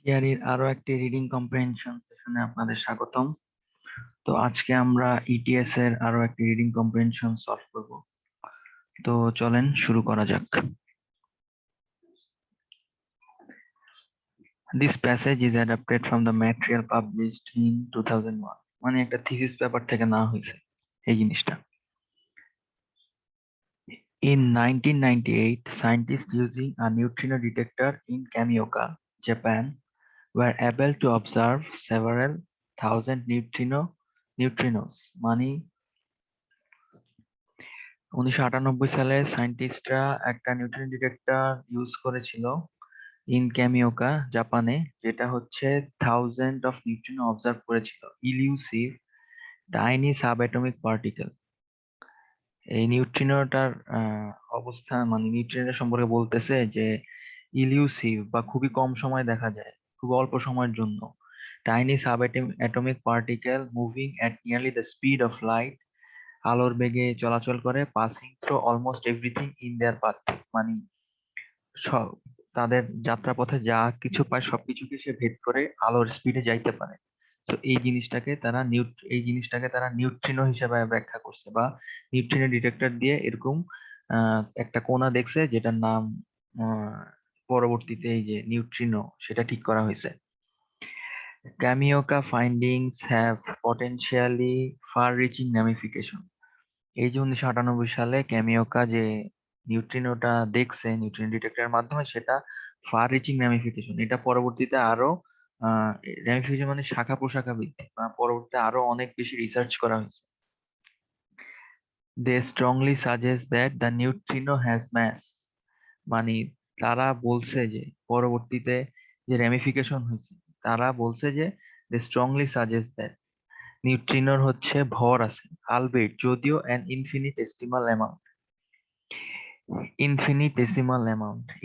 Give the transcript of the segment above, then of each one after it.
থিয়ারির আরো একটি reading comprehension সেশনে আপনাদের স্বাগতম। তো আজকে আমরা ইটিএস এর আরো একটি রিডিং কম্প্রিহেনশন সলভ করব। তো চলেন শুরু করা যাক। This passage is adapted from the material published in 2001, মানে একটা থিসিস পেপার থেকে নেওয়া হয়েছে এই জিনিসটা। In 1998, scientists using a neutrino detector in Kamioka, Japan, were able to observe several thousand neutrinos, মানে 1998 সালে সায়েন্টিস্টরা একটা নিউট্রিনো ডিটেক্টর ইউজ করেছিল ইন ক্যামিওকা জাপানে, যেটা হচ্ছে থাউজেন্ড অফ নিউট্রিনো অবজার্ভ করেছিল ইলিউসিভ টাইনি সাবঅ্যাটমিক পার্টিকেল। এই নিউট্রিনোটার অবস্থা মানে নিউট্রিনো সম্পর্কে বলতেছে যে ইলিউসিভ বা খুবই কম সময় দেখা যায়, খুব অল্প সময়ের জন্য। Tiny subatomic particle moving at nearly the speed of light, আলোর বেগে চলাচল করে, passing through almost everything in their path, মানে সব তাদের যাত্রাপথে যা কিছু পায় সবকিছুকে সে ভেদ করে আলোর স্পিডে যাইতে পারে। তো এই জিনিসটাকে তারা নিউট্রিনো হিসেবে ব্যাখ্যা করছে, বা নিউট্রিনো ডিটেক্টর দিয়ে এরকম একটা কণা দেখছে যেটার নাম আহ, পরবর্তীতে এই যে নিউট্রিনো সেটা ঠিক করা হয়েছে। Kamioka findings have potentially far reaching ramification. এই যে 1998 সালে ক্যামিওকা যে নিউট্রিনোটা দেখছে নিউট্রিনো ডিটেক্টরের মাধ্যমে, সেটা ফার রিচিং র্যামিফিকেশন, এটা পরবর্তীতে আরো র্যামিফিকেশন মানে শাখা প্রশাখা বৃদ্ধি, বা পরবর্তীতে আরো অনেক বেশি রিসার্চ করা হয়েছে। They strongly suggest that the neutrino has mass, মানে তারা বলছে যে পরবর্তীতে যে র্যামিফিকেশন হয়েছে, তারা বলছে যে দে স্ট্রংলি সাজেস্ট দ্যাট নিউট্রিনোর হচ্ছে ভর আছে, আলবেট যদিও অ্যান ইনফিনিটেসিমাল অ্যামাউন্ট।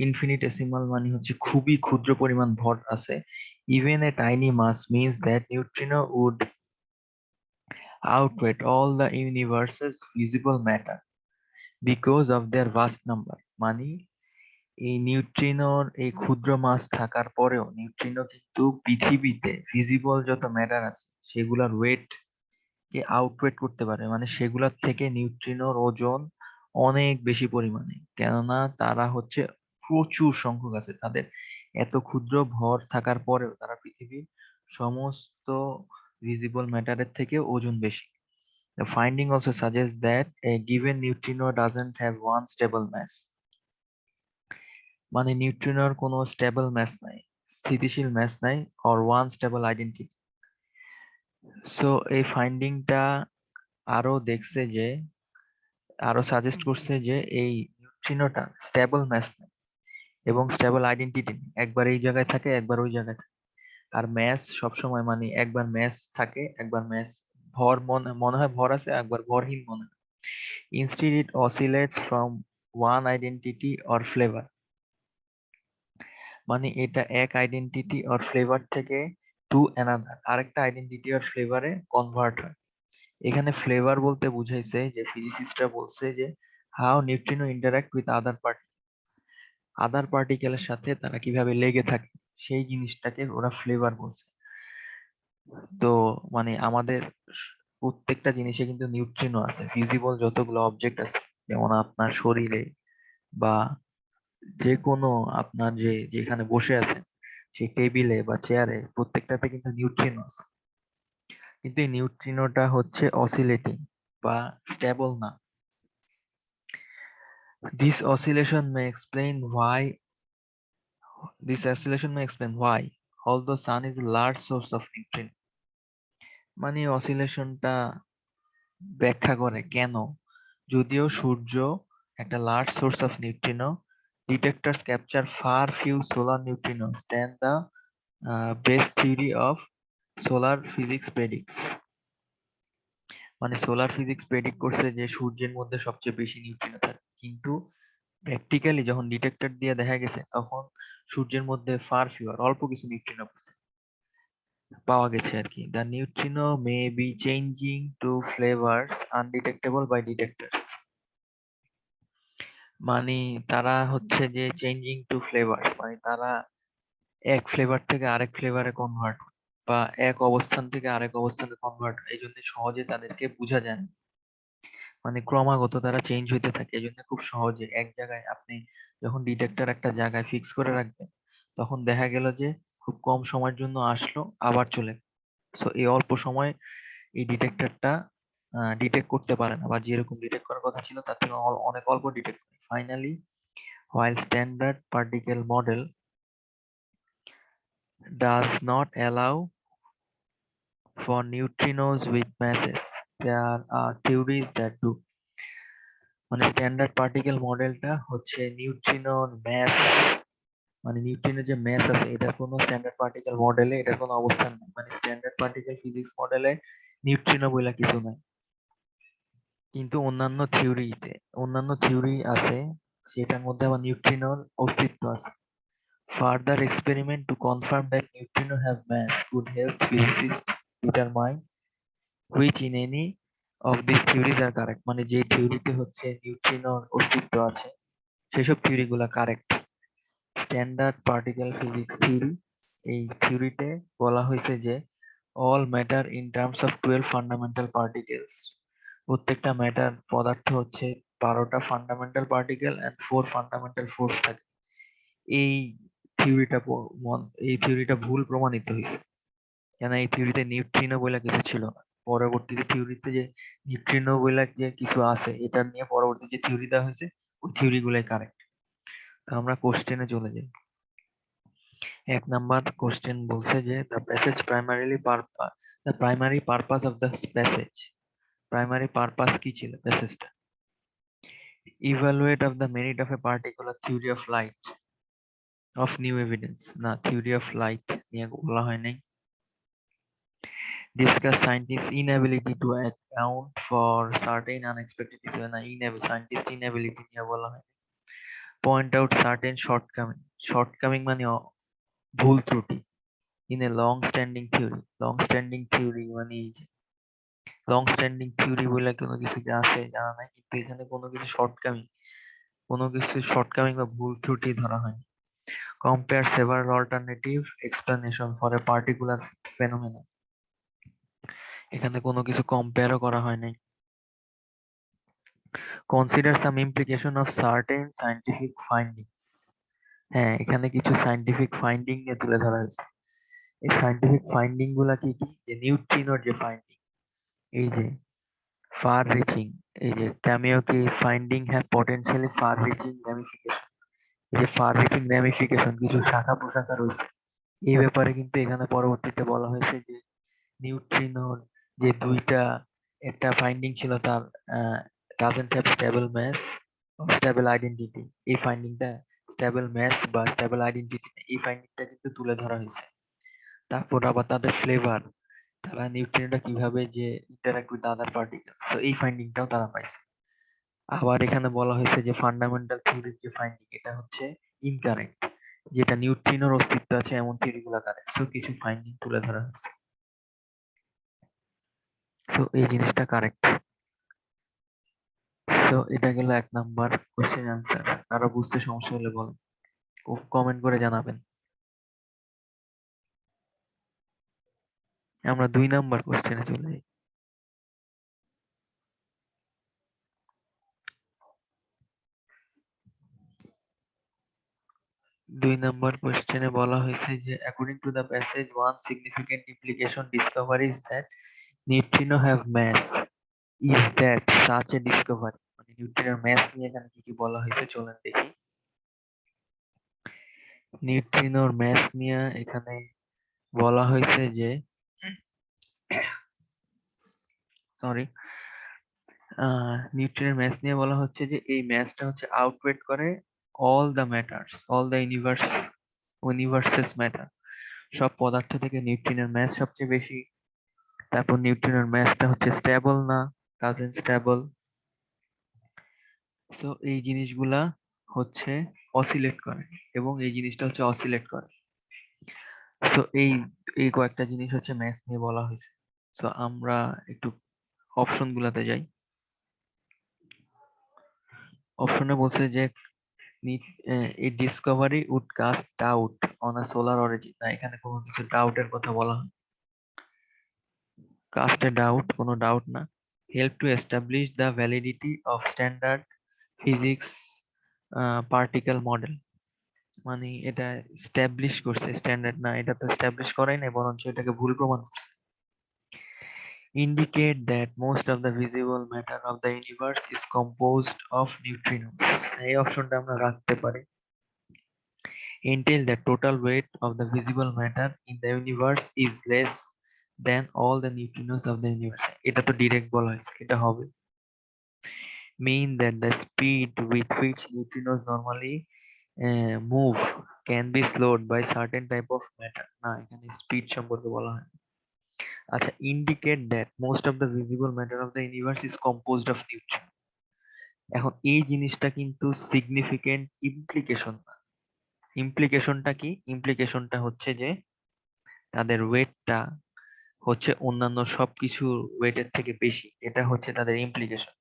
ইনফিনিটেসিমাল মানে হচ্ছে খুবই ক্ষুদ্র পরিমাণ ভর আছে। Even a tiny mass means that neutrino would outweigh all the universe's visible matter because of their vast number, মানে এই নিউট্রিনোর এই ক্ষুদ্র মাস থাকার পরেও নিউট্রিনো কিন্তু পৃথিবীতে ভিজিবল যত ম্যাটার আছে সেগুলোর ওয়েট কে আউটওয়েট করতে পারে, মানে সেগুলোর থেকে নিউট্রিনোর ওজন অনেক বেশি পরিমাণে, কেননা তারা হচ্ছে প্রচুর সংখ্যক আছে, তাদের এত ক্ষুদ্র ভর থাকার পরেও তারা পৃথিবীর সমস্ত ভিজিবল ম্যাটারের থেকে ওজন বেশি। The finding also suggests that a given neutrino doesn't have one stable mass, মানে নিউট্রিনোর কোনো স্টেবল ম্যাস নাই, স্থিতিশীল ম্যাস নাই, or one stable identity. So এই ফাইন্ডিংটা আরো সাজেস্ট করছে যে এই নিউট্রিনোটা স্টেবল ম্যাস নেই এবং স্টেবল আইডেন্টিটি নেই, একবার এই জায়গায় থাকে একবার ওই জায়গায় থাকে। আর ম্যাস সবসময় মানে একবার ম্যাস থাকে একবার ম্যাস ভর মনে মনে হয় ভর আছে, একবার ভরহীন মনে হয়। Instead it oscillates from one identity or flavour, মানে এটা এক আইডেন্টিটি অর ফ্লেভার থেকে টু অ্যানাদার আরেকটা আইডেন্টিটি অর ফ্লেভারে কনভার্ট হয়। এখানে ফ্লেভার বলতে বুঝাইছে যে ফিজিসিস্টরা বলছে যে how neutrino interact with other পার্টিকেলের সাথে তারা কিভাবে লেগে থাকে, সেই জিনিসটাকে ওরা ফ্লেভার বলছে। তো মানে আমাদের প্রত্যেকটা জিনিসে কিন্তু নিউট্রিনো আছে, ভিজিবল যতগুলো অবজেক্ট আছে, যেমন আপনার শরীরে বা যে কোনো আপনার যেখানে বসে আছেন সেই টেবিলে বা চেয়ারে, প্রত্যেকটাতে কিন্তু নিউট্রিনো আছে। কিন্তু এই নিউট্রিনোটা হচ্ছে অসিলেটিং বা স্টেবল না। This oscillation may explain why, although sun is a large source of neutrino, মানে অসিলেশনটা ব্যাখ্যা করে কেন যদিও সূর্য একটা large source of neutrino, detectors capture far few solar neutrinos than the base theory of solar physics predicts, মানে solar physics predict করছে যে সূর্যের মধ্যে সবচেয়ে বেশি নিউট্রিনো থাকে, কিন্তু প্র্যাকটিক্যালি যখন ডিটেক্টর দিয়ে দেখা গেছে তখন সূর্যের মধ্যে ফার ফিউয়ার অল্প কিছু নিউট্রিনো পাওয়া গেছে আর কি। The neutrino may be changing to flavours undetectable by detectors, মানে তারা হচ্ছে যে চেঞ্জিং টু ফ্লেভার্স, মানে তারা এক ফ্লেভার থেকে আরেক ফ্লেভারে কনভার্ট, বা এক অবস্থান থেকে আরেক অবস্থানে কনভার্ট, এই জন্য সহজে তাদেরকে বোঝা যায় না। মানে ক্রমাগত তারা চেঞ্জ হইতে থাকে, এই জন্য খুব সহজে এক জায়গায় আপনি যখন ডিটেক্টর একটা জায়গায় ফিক্স করে রাখবেন, তখন দেখা গেল যে খুব কম সময়ের জন্য আসলো, আবার চলে গেল। সো এই অল্প সময় এই ডিটেক্টরটা ডিটেক্ট করতে পারে না, বা যেরকম ডিটেক্ট করার কথা ছিল তার থেকে অনেক অল্প ডিটেক্ট করে। Finally, while standard particle model does not allow for neutrinos with masses, there are theories that do. মানে স্ট্যান্ডার্ড পার্টিকেল মডেলটা হচ্ছে নিউট্রিনোর ম্যাস, মানে নিউট্রিনোর যে ম্যাস আছে এটার কোনো স্ট্যান্ডার্ড পার্টিকেল মডেলে এটার কোনো অবস্থান নেই। মানে স্ট্যান্ডার্ড পার্টিকেল ফিজিক্স মডেলে নিউট্রিনো বলে কিছু নাই। কিন্তু অন্যান্য থিওরি আছে, সেটার মধ্যে আবার নিউট্রিনোর অস্তিত্ব আছে। Further experiment to confirm that neutrinos have mass could help physicists determine which in any of these theories are correct. মানে যে থিওরিতে হচ্ছে নিউট্রিনোর অস্তিত্ব আছে সেসব থিওরি গুলা correct. Standard particle physics theory, এই থিওরিতে বলা হয়েছে যে all matter in terms of 12 fundamental particles, প্রত্যেকটা ম্যাটার পদার্থ হচ্ছে 12টা fundamental particle and 4 fundamental force থাকে। এই থিওরিটা এই থিওরিটা ভুল প্রমাণিত হয়েছে, কেন এই থিওরিতে নিউট্রিনো বলে কিছু ছিল না। পরবর্তীতে থিওরিতে যে নিউট্রিনো বলে যে কিছু আছে এটা নিয়ে পরবর্তী যে থিওরি দেওয়া হয়েছে ওই থিওরি গুলাই কারেক্ট। আমরা কোশ্চেনে চলে যাই। 1 নাম্বার কোশ্চেন বলছে যে the primary purpose of the passage, primary purpose কি ছিল প্যাসেজটা? Evaluate of the merit of a particular theory of light of new evidence, না থিওরি অফ লাইট নিয়ে বলা হয় নাই। Discuss scientists' inability to account for certain unexpected events, না scientist inability নিয়ে বলা হয়। Point out certain shortcoming মানে ভুল ত্রুটি in a long standing theory মানে লং স্ট্যান্ডিং থিওরি বলে কোনো কিছু যে আছে জানা নাই, কিন্তু এখানে কোনো কিছু শর্টকামিং বা ভুল ত্রুটি ধরা হয়নি। Compare several alternative explanation for a particular phenomenon, এখানে কোনো কিছু কম্পেয়ারও করা হয় নাই। Consider some implication of certain scientific findings, হ্যাঁ এখানে কিছু সায়েন্টিফিক ফাইন্ডিং নিয়ে তুলে ধরা হয়েছে। এই সায়েন্টিফিক ফাইন্ডিং গুলা কি কি? যে নিউট্রিনোর যে ফাইন্ডিং, এই যে far reaching, এই যে Kamiok's finding have potentially far reaching ramification, এই যে far reaching ramification কিছু শাখা প্রশাখা রয়েছে, এই ব্যাপারে কিন্তু এখানে পরবর্তীতে বলা হয়েছে যে নিউট্রিনোর যে দুইটা একটা ফাইন্ডিং ছিল তার doesn't have stable mass or stable identity, এই ফাইন্ডিংটা স্টেবল ম্যাস বা স্টেবল আইডেন্টিটি, এই ফাইন্ডিংটা কিন্তু তুলে ধরা হয়েছে। তারপর আবার তাদের ফ্লেভার, তারা নিউট্রিনটা কিভাবে যে interact with other particle, so এই ফাইন্ডিংটাও তারা পাইছে। আবার এখানে বলা হয়েছে যে ফান্ডামেন্টাল থিওরির যে ফাইন্ডিং এটা হচ্ছে ইনকারেক্ট, যেটা নিউট্রিনোর অস্তিত্ব আছে এমন থিওরিগুলো কারেক্ট। সো কিছু ফাইন্ডিং তুলে ধরা হয়েছে, সো এই জিনিসটা কারেক্ট। সো এটা গেল 1 নাম্বার কোশ্চেন অ্যান্সার। কারো বুঝতে সমস্যা হলে বলেন, কমেন্ট করে জানাবেন। আমরা 2 নাম্বার কোশ্চেনে চলে যাই। 2 নাম্বার কোশ্চেনে বলা হয়েছে যে according to the passage one significant implication discovery is that neutrino have mass, is that such a discovery, মানে নিউট্রিনোর ম্যাস নিয়ে এখানে কি কি বলা হয়েছে চলেন দেখি। নিউট্রিনোর ম্যাস নিয়ে এখানে বলা হয়েছে যে সরি নিউট্রিনের ম্যাস নিয়ে বলা হচ্ছে যে এই ম্যাসটা হচ্ছে আউটওয়েট করে অল দ্য ইউনিভার্সেস ম্যাটার, সব পদার্থ থেকে নিউট্রিনের ম্যাস সবচেয়ে বেশি। তারপর নিউট্রিনের ম্যাসটা হচ্ছে স্টেবল না, ডাজন্ট স্টেবল। সো এই জিনিসগুলা হচ্ছে অসিলেট করে, এবং এই জিনিসটা হচ্ছে অসিলেট করে। সো এই এই কয়েকটা জিনিস হচ্ছে ম্যাথ নিয়ে বলা হয়েছে। সো আমরা একটু অপশন গুলাতে যাই। অপশনে বলছে যে a discovery would cast doubt on a solar origin, না এখানে কোনো কিছু ডাউটের কথা বলা হয়। কাস্ট এ ডাউট, কোনো ডাউট না। Help to establish the validity of standard physics particle model, মানে এটা স্ট্যাবলিশ করছে, স্ট্যান্ডার্ড না, এটা তো স্ট্যাবলিশ করাই নাই, বরঞ্চ এটাকে ভুল প্রমাণ করছে। Indicate that most of the visible matter of the universe is composed of neutrinos, এই অপশনটা আমরা রাখতে পারি। Until the total weight of the visible matter in the universe is less than all the neutrinos of the universe, এটা তো direct বলা হয়েছে, এটা হবে। Mean that the speed with which neutrinos normally move can be slowed by certain type of matter, না এখানে speed সম্পর্কে বলা হয়। আচ্ছা, indicate that most of the visible matter of the universe is composed of neutrons, এখন এই জিনিসটা কিন্তু সিগনিফিকেন্ট ইমপ্লিকেশন না। ইমপ্লিকেশনটা কি? ইমপ্লিকেশনটা হচ্ছে যে তাদের ওয়েটটা হচ্ছে অন্যান্য সবকিছু ওয়েটের থেকে বেশি, এটা হচ্ছে তাদের ইমপ্লিকেশন,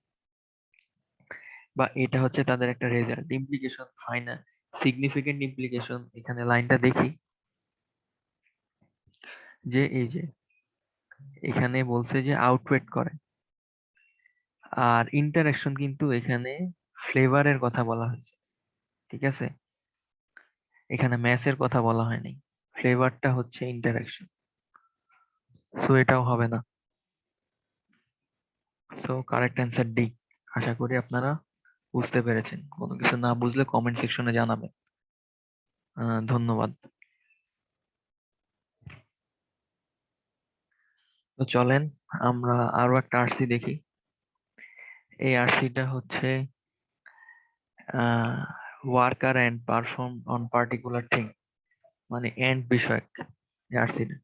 বা এটা হচ্ছে তাদের একটা result. Implication final, significant implication, এখানে লাইনটা দেখি যে এই যে এখানে বলছে যে আউটওয়েট করে, আর ইন্টারঅ্যাকশন কিন্তু এখানে ফ্লেভারের কথা বলা হয়েছে, ঠিক আছে, এখানে ম্যাচের কথা বলা হয়নি, ফ্লেভারটা হচ্ছে ইন্টারঅ্যাকশন, সো এটাও হবে না। So correct answer D. আশা করি আপনারা বুঝতে পেরেছেন, কোনো কিছু না বুঝলে কমেন্ট সেকশনে জানাবেন। ধন্যবাদ। তো চলেন আমরা আরো একটা আরসি দেখি। এই আরসিটা হচ্ছে worker ant perform on particular thing, মানে এন্ড বিষয়ক এই আরসিটা।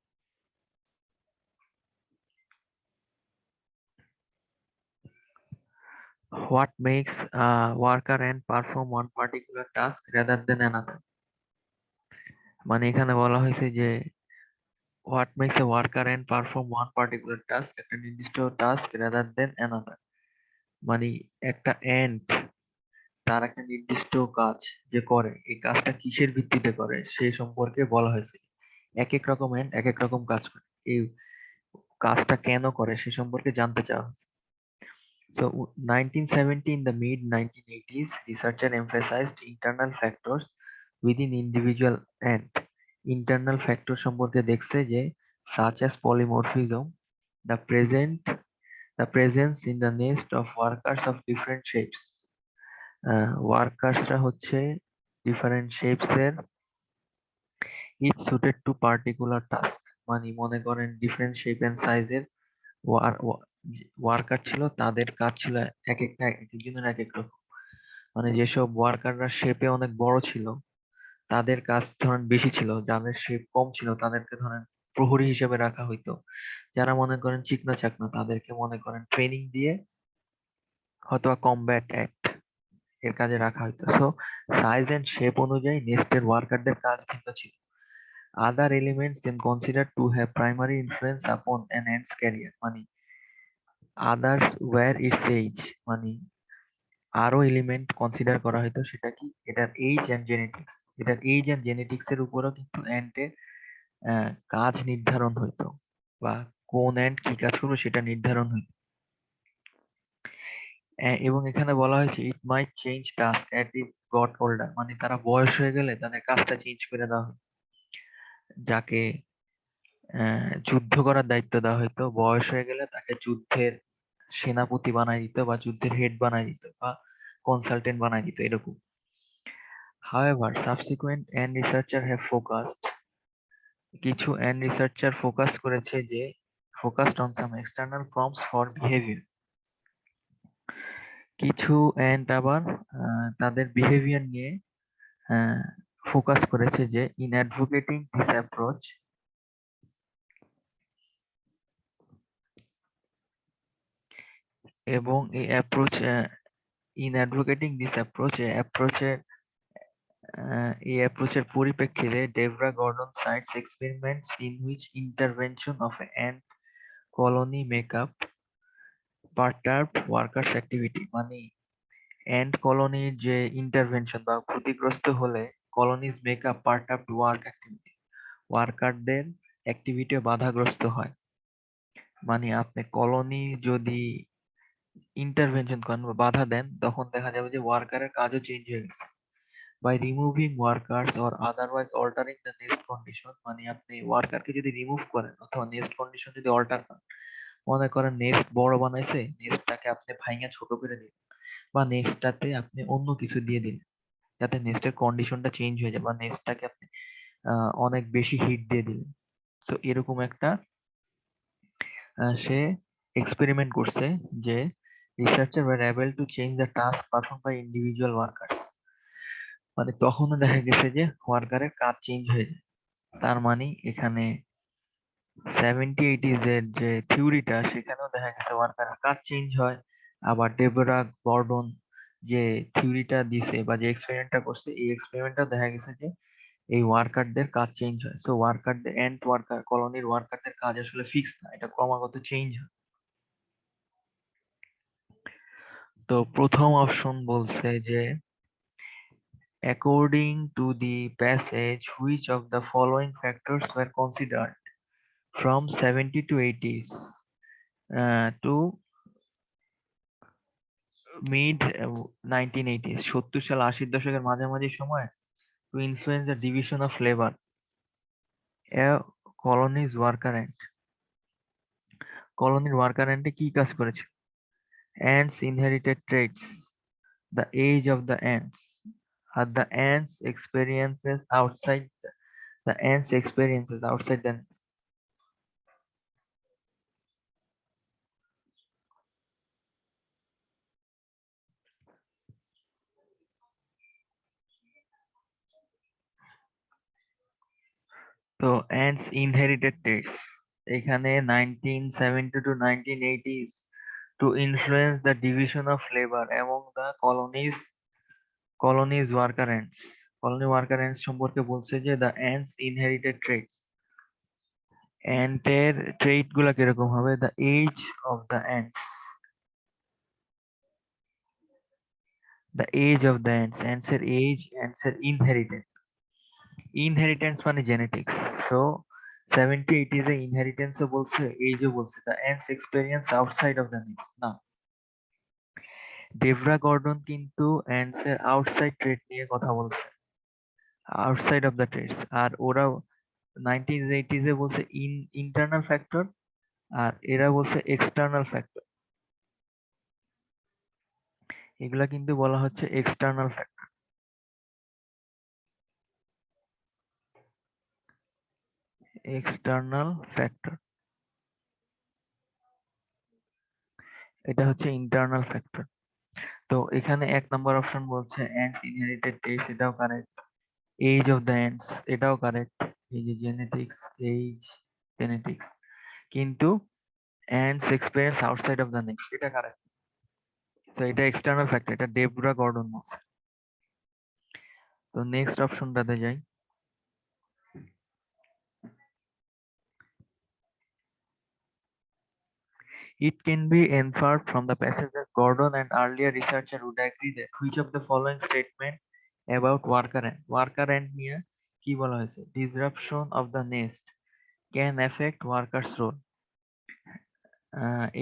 What makes a worker and perform one particular task rather than another, মানে এখানে বলা হয়েছে যে what makes a worker and perform one particular task, একটা নির্দিষ্ট টাস্ক rather than another, মানে একটা এন্ড তার একটা নির্দিষ্ট কাজ যে করে, এই কাজটা কিসের ভিত্তিতে করে সেই সম্পর্কে বলা হয়েছে। এক এক রকম এন্ড এক এক রকম কাজ করে, এই কাজটা কেন করে সে সম্পর্কে জানতে চাওয়া হয়েছে। So 1970, in the mid 1980s, researcher emphasized internal factors within individual ant. Internal factor সম্পর্কে দেখছে যে such as polymorphism, the presence in the nest of workers of different shapes. ওয়ার্কার্সরা হচ্ছে ডিফারেন্ট শেপস এর, each suited to particular task, মানে মনে করেন different shape and সাইজের ওয়ার্কার ছিল, তাদের কাজ ছিল এক একটা এক একজনের এক এক রকম। মানে যেসব ওয়ার্কাররা শেপে অনেক বড় ছিল তাদের কাজ ধরেন বেশি ছিল, যাদের শেপ কম ছিল তাদেরকে ধরেন প্রহরী হিসেবে রাখা হইতো, যারা মনে করেন চিকনা চাকনা তাদেরকে মনে করেন ট্রেনিং দিয়ে হয়তো কমব্যাট অ্যাক্ট এর কাজে রাখা হইতো। সো সাইজ এন্ড শেপ অনুযায়ী নেস্টের ওয়ার্কারদের কাজ ভিন্ন ছিল। Other elements then consider to have primary influence upon an ant's career, মানে আদার্স ওয়্যার ইটস এইজ, মানে আরো এলিমেন্ট কনসিডার করা হয়তো, সেটা কি, এটার এইজ এন্ড জেনেটিক্স, এটার এইজ এন্ড জেনেটিক্স এর উপরও কিন্তু অ্যান্টের কাজ নির্ধারণ হইতো, বা কোন অ্যান্ট কি কাজ করবে সেটা নির্ধারণ হইতো। এবং এখানে বলা হয়েছে it might change task at its got older, মানে তারা বয়স হয়ে গেলে তাদের কাজটা চেঞ্জ করে দেওয়া হয়। যাকে যুদ্ধ করার দায়িত্ব দেওয়া হইতো, বয়স হয়ে গেলে তাকে যুদ্ধের সেনাপতি বানাই দিত, বা যুদ্ধের হেড বানাই দিত, বা কনসালটেন্ট বানাই দিত, এরকম। However, subsequent and researcher have focused, কিছু and researcher ফোকাস করেছে যে focused on some external prompts for behavior, কিছু and আবার তাদের বিহেভিয়ার নিয়ে ফোকাস করেছে যে in advocating this approach, এবং এই approach in advocating this approach, এই অ্যাপ্রোচের পরিপ্রেক্ষিতে Deborah Gordon cites experiments in which intervention of ant colony makeup perturb workers activity, মানে অ্যান্ট কলোনির যে ইন্টারভেনশন বা ক্ষতিগ্রস্ত হলে colonies make a perturbed work activity. ওয়ার্কারদের অ্যাক্টিভিটি বাধাগ্রস্ত হয়। মানে আপনি কলোনি যদি ইন্টারভেনশন করেন বা বাধা দেন, তখন দেখা যাবে যে ওয়ার্কারের কাজও চেঞ্জ হয়ে গেছে। By removing workers or otherwise altering the nest condition, মানে আপনি ওয়ার্কারকে যদি রিমুভ করেন অথবা নেস্ট কন্ডিশন যদি অল্টার করেন, মনে করেন নেস্ট বড় বানাইছে, নেস্টটাকে আপনি ভাঙা ছোট করে দিন, বা নেক্সটটাতে আপনি অন্য কিছু দিয়ে দিন যাতে নেক্সটের কন্ডিশনটা চেঞ্জ হয়ে যায়, বা নেক্সটটাকে আপনি অনেক বেশি হিট দিয়ে দিলেন। তো এরকম একটা সে এক্সপেরিমেন্ট করছে যে researcher were able to change the task perform by individual workers. মানে তখনও দেখা গেছে যে ওয়ার্কারের কাজ চেঞ্জ হয়ে যায়। তার মানে এখানে 70-80s এর যে থিওরিটা, সেখানেও দেখা গেছে ওয়ার্কারের কাজ চেঞ্জ হয়। আবার ডেবোরা গর্ডন যে থিওরিটা দিছে বা যে এক্সপেরিমেন্টটা করছে, এই এক্সপেরিমেন্টটা দেখা গেছে যে এই ওয়ার্কারদের কাজ চেঞ্জ হয়। সো ওয়ার্কারদের এন্ড ওয়ার্কার কলোনির ওয়ার্কারদের কাজ আসলে ফিক্স না, এটা ক্রমাগত চেঞ্জ হয়। তো প্রথম অপশন বলছে যে according to the passage which of the following factors were considered from 70 to 80s to mid 1980s, 70 সাল 80 দশকের মাঝামাঝি সময়, to influence the division of labor a colony's worker ant, কলোনির ওয়ার্কার অ্যান্ডে কি কাজ করেছে? ants inherited traits, the age of the ants, are the ants experiences outside the ants experiences outside the nest. তো ants inherited traits এখানে 1970 to 1980s to influence the division of labor among the colonies worker ants, colony worker ants সম্পর্কে বলছে যে the ants inherited traits, অ্যান্টের ট্রেট গুলা কিরকম হবে? the age of the ants, the age of the ants, ants এর age, ants এর inheritance, inheritance মানে genetics. So 70-80s এ inheritance ও বলছে, এইজও বলছে। the ants experience outside of the nest না, ডেভরা গর্ডন কিন্তু ants এর আউটসাইড ট্রেড নিয়ে কথা বলছে, আউটসাইড অফ দ্য ট্রেডস। আর ওরা 1980s এ বলছে ইন্টারনাল ফ্যাক্টর, আর এরা বলছে এক্সটার্নাল ফ্যাক্টর। এগুলা কিন্তু বলা হচ্ছে এক্সটার্নাল ফ্যাক্টর, এক্সটার্নাল ফ্যাক্টর, এটা হচ্ছে ইন্টারনাল ফ্যাক্টর। তো এখানে 1 নম্বর অপশন বলছে ants inherited traits, এটাও correct. Age of the ants, এটাও কারেক্ট। এই যে জেনেটিক্স, এজ, জেনেটিক্স, কিন্তু ants experience outside of the nest, এটা কারেক্ট। তো এটা এক্সটার্নাল ফ্যাক্টর, এটা ডেবরা গর্ডন বলছে। তো নেক্সট অপশনটাতে যাই। It can be inferred from the passage that Gordon and earlier researcher would agree that which of the following statement about worker ant নিয়ে কি বলা হয়েছে? Disruption of the nest can affect workers role.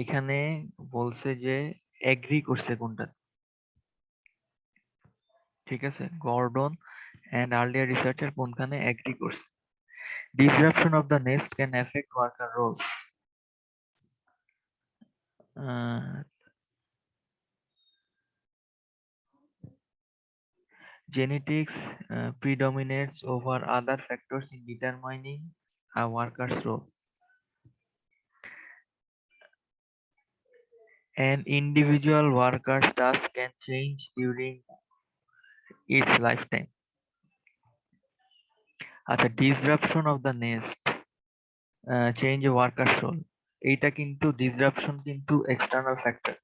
এখানে বলছে যে agri করছে কোনটা? ঠিক আছে, গর্ডন and earlier researcher কোনখানে এগ্রি করছে? Disruption of the nest can affect worker roles. Genetics predominates over other factors in determining a worker's role. An individual worker's task can change during its lifetime. আচ্ছা, disruption of the nest change a worker's role, এইটা কিন্তু disruption কিন্তু external factor,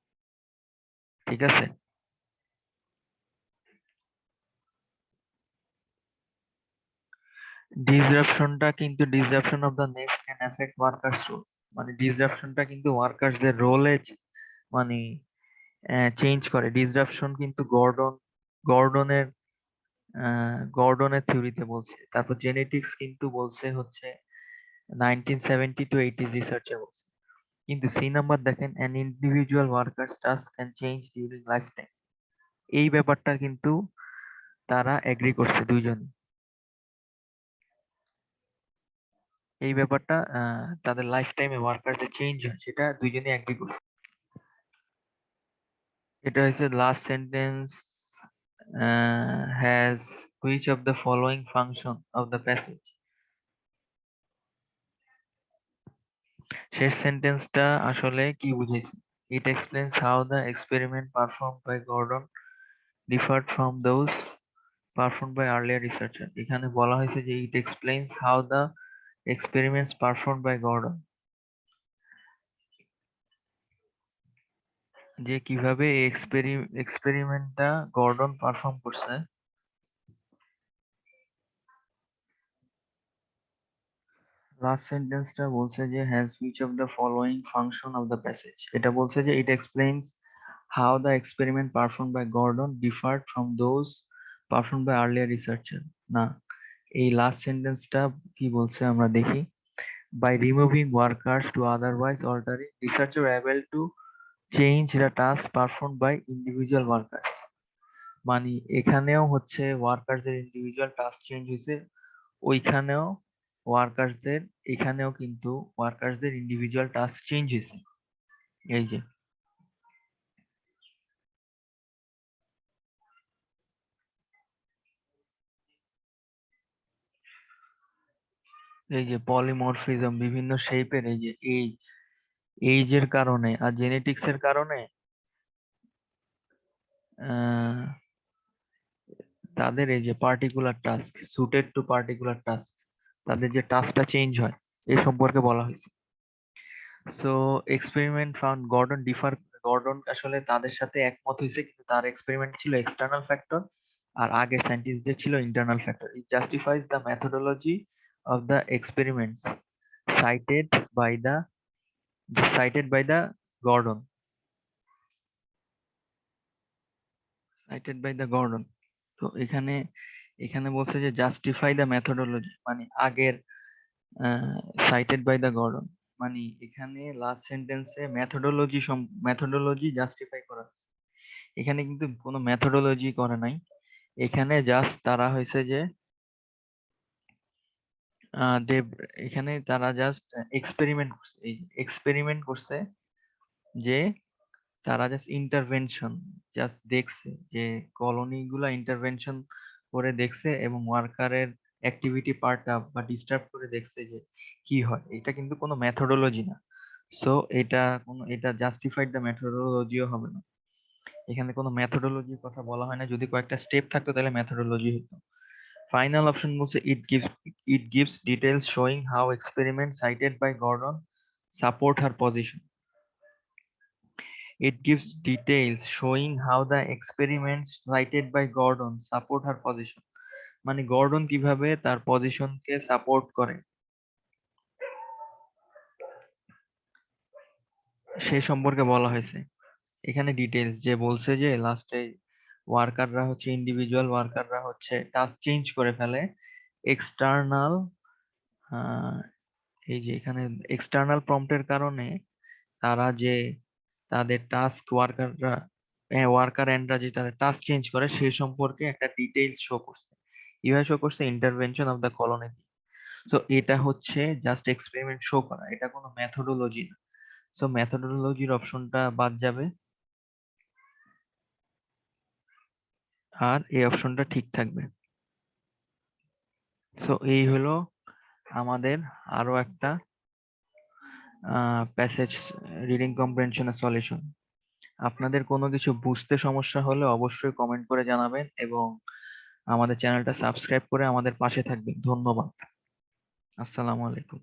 ঠিক আছে? ডিসরাপশনটা কিন্তু disruption of the nest can affect workers role, মানে ডিসরাপশনটা কিন্তু ওয়ার্কার্সদের রোলে মানে চেঞ্জ করে। ডিসরাপশন কিন্তু গর্ডনের গর্ডনের থিওরিতে বলছে। তারপর জেনেটিক্স কিন্তু বলছে হচ্ছে 1970 to 80s রিসার্চে বলছে। কিন্তু সি নাম্বার দেখেন, an individual worker's task can change during lifetime। এই ব্যাপারটা কিন্তু তারা এগ্রি করছে দুইজনই। এই ব্যাপারটা তাদের লাইফ টাইমে ওয়ার্কার যে চেঞ্জ হয় সেটা দুইজনই এগ্রি করছে। এটা হচ্ছে last sentence has which of the following function of the passage. শেষ সেন্টেন্সটা আসলে কি বুঝাইছে? It explains how the experiment perform by Gordon differed from those perform by earlier researcher. এখানে বলা হয়েছে যে it explains how the experiments perform by Gordon, যে কিভাবে এই এক্সপেরিমেন্টটা গর্ডন পারফর্ম করছে। লাস্ট সেন্টেন্সটা বলছে যে has which of the following function of the passage. এটা বলছে যে ইট explains how the experiment perform by Gordon differed from those perform by earlier researcher. না, এই লাস্ট সেন্টেন্সটা কি বলছে আমরা দেখি। By removing workers to otherwise altering researcher able to change the task perform by individual workers. মানে এখানেও হচ্ছে ওয়ার্কারদের ইন্ডিভিজুয়াল টাস্ক চেঞ্জ হয়েছে, ওইখানেও ওয়ার্কারসদের, এখানেও কিন্তু ওয়ার্কারসদের ইন্ডিভিজুয়াল টাস্ক চেঞ্জ হয়েছে। এই যে পলিমরফিজম, বিভিন্ন শেপের, এই যে এইজের কারণে আর জেনেটিক্স এর কারণে আহ, তাদের এই যে particular task suited to particular task, তাদের যে টাস্কটা চেঞ্জ হয় এই সম্পর্কে বলা হয়েছে। So experiment found Gordon differ, Gordon আসলে তাদের সাথে একমত হয়েছে, কিন্তু তার এক্সপেরিমেন্ট ছিল এক্সটার্নাল ফ্যাক্টর আর আগের সায়েন্টিস্টদের ছিল internal factor. It justifies the methodology of the experiments cited by the cited by the Gordon cited by the Gordon. তো এখানে এখানে বলছে যে জাস্টিফাই দ্য মেথোডোলজি, মানে আগের সাইটেড বাই দ্য গর্ডন, মানে এখানে লাস্ট সেন্টেন্সে মেথোডোলজি জাস্টিফাই করা হয়েছে। এখানে কিন্তু কোনো মেথোডোলজি করে নাই, এখানে জাস্ট তারা হয়েছে যে দেব, এখানে তারা জাস্ট এক্সপেরিমেন্ট করছে, এই এক্সপেরিমেন্ট করছে যে তারা জাস্ট ইন্টারভেনশন জাস্ট দেখছে, যে কলোনি গুলা ইন্টারভেনশন করে দেখছে এবং ওয়ার্কারের অ্যাক্টিভিটি পার্ট আপ বা ডিস্টার্ব করে দেখছে যে কি হয়। এটা কিন্তু কোনো মেথোডোলজি না। সো এটা জাস্টিফাইড দ্য মেথোডোলজিও হবে না। এখানে কোনো মেথোডোলজির কথা বলা হয় না, যদি কয়েকটা স্টেপ থাকতো তাহলে মেথোডোলজি হতো। ফাইনাল অপশন বলছে it gives details showing how experiment cited by Gordon support her position. It gives details showing how the experiments cited by Gordon support her position. মানে গর্ডন কিভাবে তার পজিশনকে সাপোর্ট করে সেই সম্পর্কে বলা হয়েছে। এখানে ডিটেইলস যে বলছে যে লাস্টে ওয়ার্কাররা হচ্ছে ইন্ডিভিজুয়াল ওয়ার্কাররা হচ্ছে টাস্ক চেঞ্জ করে ফেলে এক্সটার্নাল, এই যে এখানে এক্সটার্নাল প্রম্পটের কারণে তারা যে তাদের টাস্ক ওয়ার্কার এন্ডরা যে তাদের টাস্ক চেঞ্জ করে সেই সম্পর্কে একটা ডিটেইলস শো করছে। কিভাবে শো করছে? Intervention of the colony. তো এটা হচ্ছে জাস্ট এক্সপেরিমেন্ট শো করা, এটা কোনো মেথোডোলজি না। সো মেথোডোলজির অপশনটা বাদ যাবে আর এই অপশনটা ঠিক থাকবে। সো এই হলো আমাদের আরো একটা প্যাসেজ রিডিং কম্প্রিহেনশনের সলিউশন। আপনাদের কোনো কিছু বুঝতে সমস্যা হলে অবশ্যই কমেন্ট করে জানাবেন এবং আমাদের চ্যানেলটা সাবস্ক্রাইব করে আমাদের পাশে থাকবেন। ধন্যবাদ। আসসালামু আলাইকুম।